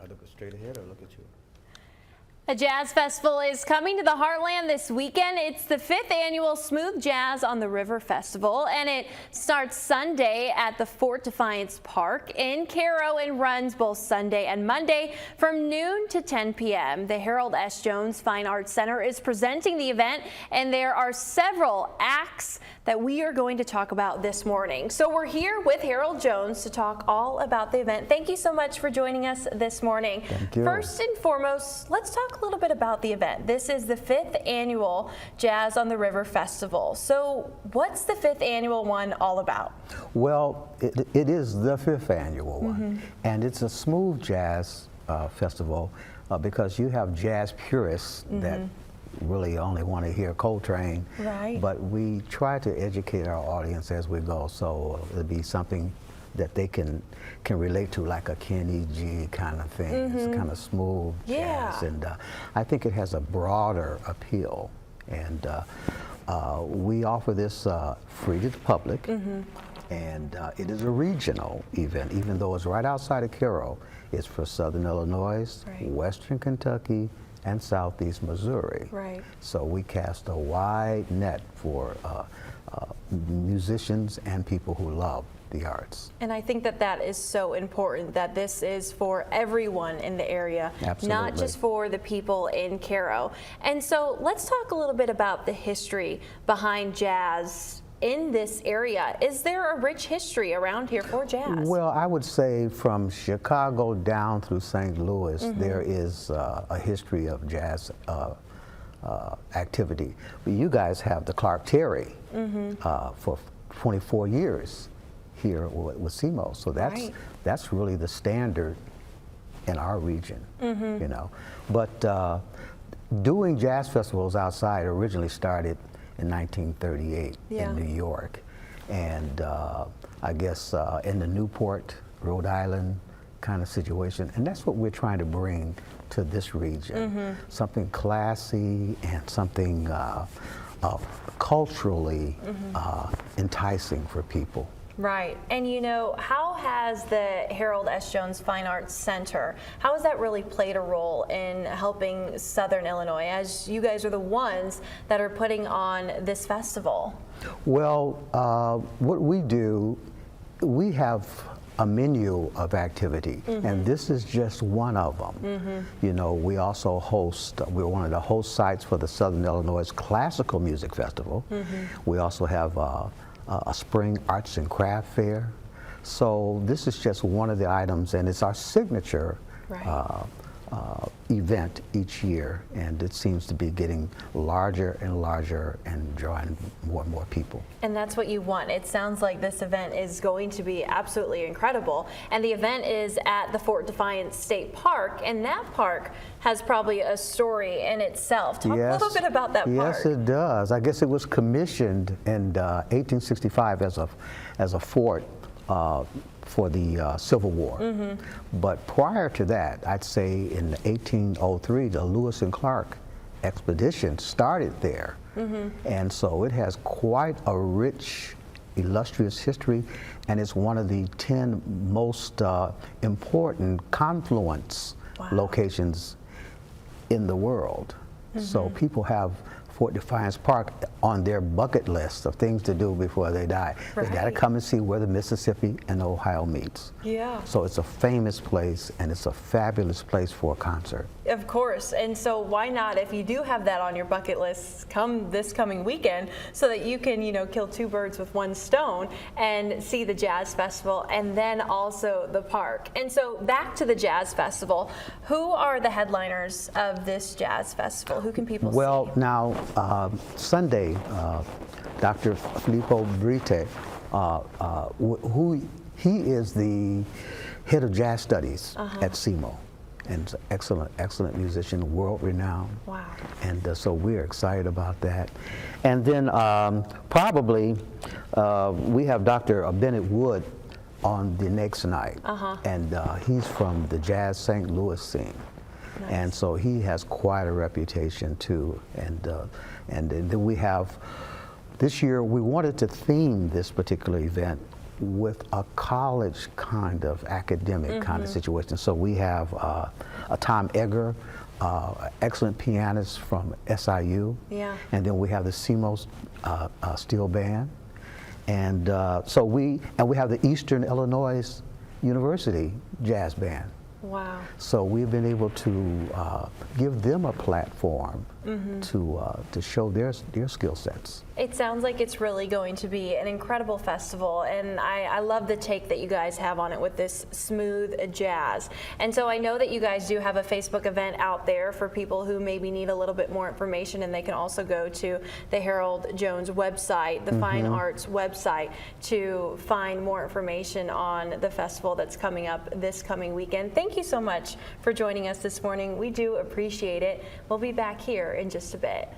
I look straight ahead or look at you? A jazz festival is coming to the Heartland this weekend. It's the 5th annual Smooth Jazz on the River Festival, and it starts Sunday at the Fort Defiance Park in Cairo and runs both Sunday and Monday from noon to 10 p.m. The Harold S. Jones Fine Arts Center is presenting the event, and there are several acts that we are going to talk about this morning. So we're here with Harold Jones to talk all about the event. Thank you so much for joining us this morning. Thank you. First and foremost, let's talk a little bit about the event. This is the 5th annual Jazz on the River Festival. So what's the 5th annual one all about? Well, it is the 5th annual one, and it's a smooth jazz festival because you have jazz purists that really only want to hear Coltrane, Right. but we try to educate our audience as we go, so it'll be something that they can relate to, like a Kenny G kind of thing. It's kind of smooth jazz, and I think it has a broader appeal. And we offer this free to the public, and it is a regional event, even though it's right outside of Cairo. It's for Southern Illinois, Right. Western Kentucky, and Southeast Missouri. Right. So we cast a wide net for musicians and people who love the arts. And I think that that is so important, that this is for everyone in the area, Absolutely. not just for the people in Cairo. And so let's talk a little bit about the history behind jazz in this area. Is there a rich history around here for jazz? Well, I would say from Chicago down through St. Louis, there is a history of jazz activity. You guys have the Clark Terry for 24 years here with SEMO, so Right. that's really the standard in our region, you know. But doing jazz festivals outside originally started in 1938 Yeah. in New York, and I guess in the Newport, Rhode Island kind of situation, and that's what we're trying to bring to this region, something classy and something culturally enticing for people. Right. And you know, how has the Harold S. Jones Fine Arts Center, how has that really played a role in helping Southern Illinois, as you guys are the ones that are putting on this festival? Well, what we do, we have a menu of activity, and this is just one of them. You know, we also host, we're one of the host sites for the Southern Illinois Classical Music Festival. We also have a spring arts and craft fair. So this is just one of the items, and it's our signature Right. event each year, and it seems to be getting larger and larger and drawing more and more people. And that's what you want. It sounds like this event is going to be absolutely incredible. And the event is at the Fort Defiance State Park, and that park has probably a story in itself. Talk a little bit about that park. Yes, it does. I guess it was commissioned in 1865 as a fort for the Civil War. But prior to that, I'd say in 1803, the Lewis and Clark expedition started there. And so it has quite a rich, illustrious history, and it's one of the 10 most important confluence locations in the world. So people have Fort Defiance Park on their bucket list of things to do before they die. They got to come and see where the Mississippi and Ohio meets. Yeah. So it's a famous place, and it's a fabulous place for a concert. Of course, and so why not, if you do have that on your bucket list, come this coming weekend, so that you can, you know, kill two birds with one stone and see the Jazz Festival and then also the park. And so back to the Jazz Festival, who are the headliners of this Jazz Festival? Who can people Well, see? now, Sunday, Dr. Filippo Brite, he is the head of jazz studies at SEMO, and he's an excellent musician, world-renowned. Wow. And so we're excited about that. And then probably we have Dr. Bennett Wood on the next night, and he's from the Jazz St. Louis scene. Nice. And so he has quite a reputation too. And then we have, this year we wanted to theme this particular event with a college kind of academic kind of situation. So we have a Tom Egger, excellent pianist from SIU, Yeah. and then we have the CMOS steel band, and so we have the Eastern Illinois University jazz band. Wow. So we've been able to give them a platform to show their skill sets. It sounds like it's really going to be an incredible festival, and I love the take that you guys have on it with this smooth jazz. And so I know that you guys do have a Facebook event out there for people who maybe need a little bit more information, and they can also go to the Harold Jones website, the Fine Arts website, to find more information on the festival that's coming up this coming weekend. Thank you so much for joining us this morning. We do appreciate it. We'll be back here in just a bit.